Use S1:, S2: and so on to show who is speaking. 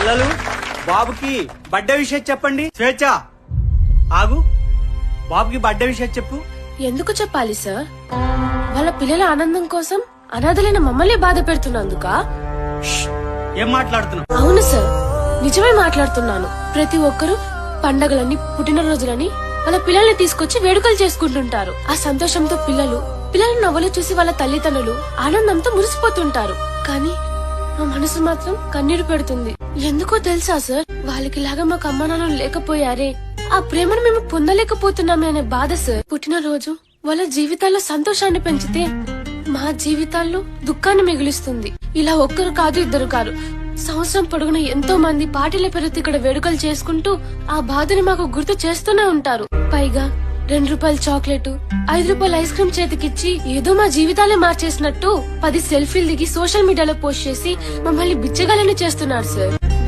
S1: పిల్లలు బాబుకి బర్త్డే విషయం చెప్పండి. స్వేచ్ఛ ఆగు, బాబుకి బర్త్డే విషయం చెప్పు.
S2: ఎందుకు చెప్పాలి సార్? వాళ్ళ పిల్లల ఆనందం కోసం అనాథలైన మమ్మల్ని బాధ పెడుతున్నందుక?
S1: ఏం మాట్లాడుతున్నావు?
S2: అవును సార్, నిజమే మాట్లాడుతున్నాను. ప్రతి ఒక్కరూ పండగలని, పుట్టినరోజులని వాళ్ళ పిల్లల్ని తీసుకొచ్చి వేడుకలు చేసుకుంటుంటారు. ఆ సంతోషంతో పిల్లల నవ్వులు చూసి వాళ్ళ తల్లిదండ్రులు ఆనందంతో మురిసిపోతుంటారు. కానీ మా మనసు మాత్రం కన్నీరు పెడుతుంది. ఎందుకో తెలుసా సార్? వాళ్ళకి లాగా మాకు అమ్మా నాన్నలు లేకపోయారే, ఆ ప్రేమను మేము పొందలేకపోతున్నామే అనే బాధ సార్. పుట్టినరోజు వాళ్ళ జీవితాల్లో సంతోషాన్ని పెంచితే మా జీవితాల్లో దుఃఖాన్ని మిగులుస్తుంది. ఇలా ఒక్కరు కాదు, ఇద్దరు కాదు, సంవత్సరం పొడుగున ఎంతో మంది పార్టీల పేరుతో ఇక్కడ వేడుకలు చేసుకుంటూ ఆ బాధని మాకు గుర్తు చేస్తూనే ఉంటారు. పైగా 2 రూపాయల చాక్లెట్, 5 రూపాయల ఐస్ క్రీమ్ చేతికిచ్చి ఏదో మా జీవితాలే మార్చేసినట్టు 10 సెల్ఫీలు దిగి సోషల్ మీడియాలో పోస్ట్ చేసి మమ్మల్ని బిచ్చగాలని చేస్తున్నారు సార్.